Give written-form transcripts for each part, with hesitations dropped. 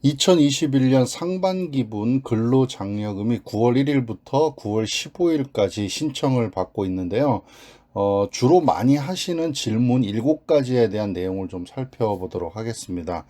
2021년 상반기분 근로장려금이 9월 1일부터 9월 15일까지 신청을 받고 있는데요. 주로 많이 하시는 질문 7가지에 대한 내용을 좀 살펴보도록 하겠습니다.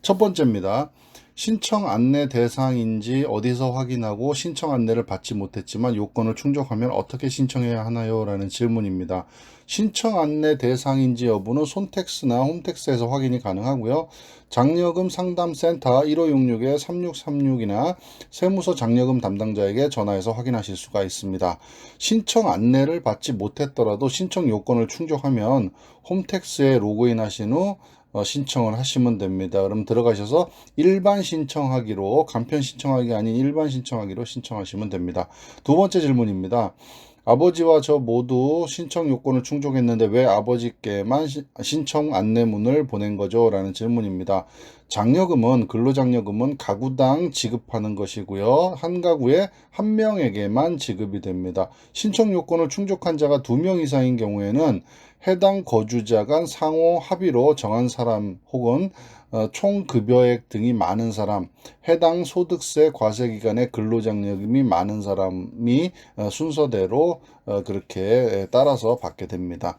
첫 번째입니다. 신청 안내 대상인지 어디서 확인하고 신청 안내를 받지 못했지만 요건을 충족하면 어떻게 신청해야 하나요? 라는 질문입니다. 신청 안내 대상인지 여부는 손택스나 홈택스에서 확인이 가능하고요. 장려금 상담센터 1566-3636이나 세무서 장려금 담당자에게 전화해서 확인하실 수가 있습니다. 신청 안내를 받지 못했더라도 신청 요건을 충족하면 홈택스에 로그인하신 후 신청을 하시면 됩니다. 그럼 들어가셔서 일반 신청하기로, 간편 신청하기 아닌 일반 신청하기로 신청하시면 됩니다. 두 번째 질문입니다. 아버지와 저 모두 신청 요건을 충족했는데 왜 아버지께만 신청 안내문을 보낸 거죠? 라는 질문입니다. 장려금은, 근로장려금은 가구당 지급하는 것이고요. 한 가구에 한 명에게만 지급이 됩니다. 신청 요건을 충족한 자가 2명 이상인 경우에는 해당 거주자 간 상호 합의로 정한 사람 혹은 총 급여액 등이 많은 사람, 해당 소득세 과세 기간에 근로장려금이 많은 사람이 순서대로 그렇게 따라서 받게 됩니다.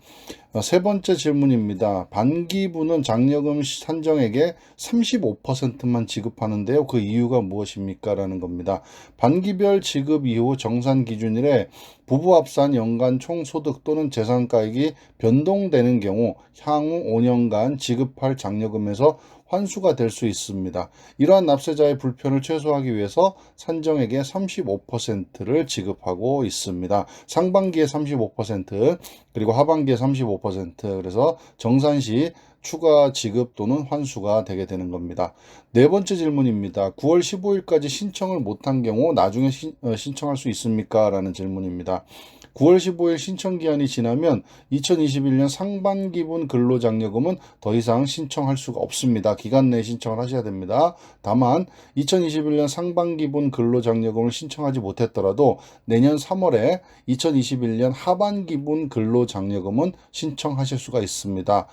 세 번째 질문입니다. 반기부는 장려금 산정액의 35%만 지급하는데요. 그 이유가 무엇입니까? 라는 겁니다. 반기별 지급 이후 정산 기준일에 부부 합산 연간 총소득 또는 재산가액이 변동되는 경우 향후 5년간 지급할 장려금에서 환수가 될 수 있습니다. 이러한 납세자의 불편을 최소화하기 위해서 산정액의 35%를 지급하고 있습니다. 상반기에 35%, 그리고 하반기에 35%, 그래서 정산 시 추가 지급 또는 환수가 되게 되는 겁니다. 네 번째 질문입니다. 9월 15일까지 신청을 못한 경우 나중에 신청할 수 있습니까? 라는 질문입니다. 9월 15일 신청 기한이 지나면 2021년 상반기분 근로장려금은 더 이상 신청할 수가 없습니다. 기간 내에 신청을 하셔야 됩니다. 다만 2021년 상반기분 근로장려금을 신청하지 못했더라도 내년 3월에 2021년 하반기분 근로장려금은 신청하실 수가 있습니다.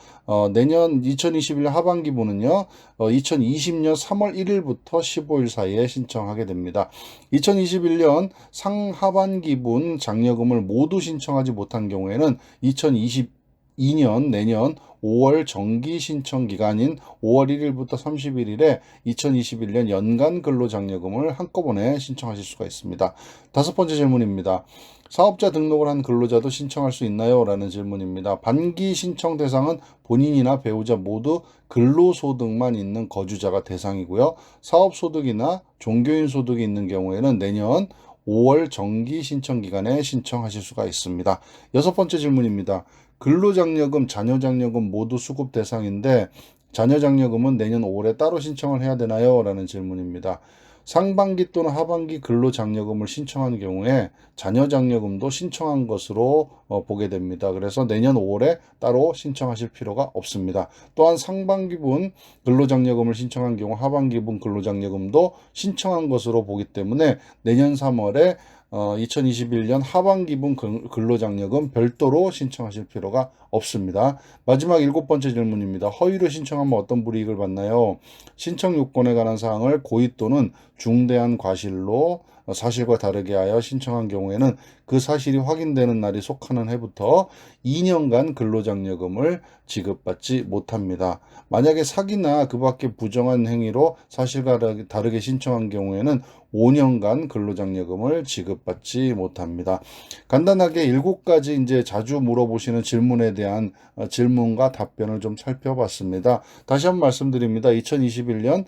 내년 2021년 하반기분은요, 2020년 3월 1일부터 15일 사이에 신청하게 됩니다. 2021년 상하반기분 장려금을 모두 신청하지 못한 경우에는 2022년 내년 5월 정기 신청 기간인 5월 1일부터 31일에 2021년 연간 근로장려금을 한꺼번에 신청하실 수가 있습니다. 다섯 번째 질문입니다. 사업자 등록을 한 근로자도 신청할 수 있나요? 라는 질문입니다. 반기 신청 대상은 본인이나 배우자 모두 근로소득만 있는 거주자가 대상이고요. 사업소득이나 종교인 소득이 있는 경우에는 내년 5월 정기 신청 기간에 신청하실 수가 있습니다. 여섯 번째 질문입니다. 근로장려금, 자녀장려금 모두 수급 대상인데 자녀장려금은 내년 5월에 따로 신청을 해야 되나요? 라는 질문입니다. 상반기 또는 하반기 근로장려금을 신청한 경우에 자녀장려금도 신청한 것으로 보게 됩니다. 그래서 내년 5월에 따로 신청하실 필요가 없습니다. 또한 상반기분 근로장려금을 신청한 경우 하반기분 근로장려금도 신청한 것으로 보기 때문에 내년 3월에 2021년 하반기분 근로장려금 별도로 신청하실 필요가 없습니다. 마지막 7번째 질문입니다. 허위로 신청하면 어떤 불이익을 받나요? 신청 요건에 관한 사항을 고의 또는 중대한 과실로 사실과 다르게 하여 신청한 경우에는 그 사실이 확인되는 날이 속하는 해부터 2년간 근로장려금을 지급받지 못합니다. 만약에 사기나 그 밖에 부정한 행위로 사실과 다르게 신청한 경우에는 5년간 근로장려금을 지급받지 못합니다. 간단하게 7가지 이제 자주 물어보시는 질문에 대한 질문과 답변을 좀 살펴봤습니다. 다시 한번 말씀드립니다. 2021년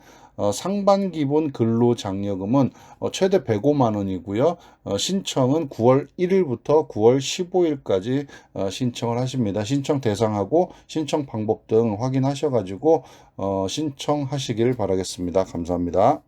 상반기분 근로장려금은 최대 105만 원이고요. 신청은 9월 1일부터 9월 15일까지 신청을 하십니다. 신청 대상하고 신청 방법 등 확인하셔가지고 신청하시길 바라겠습니다. 감사합니다.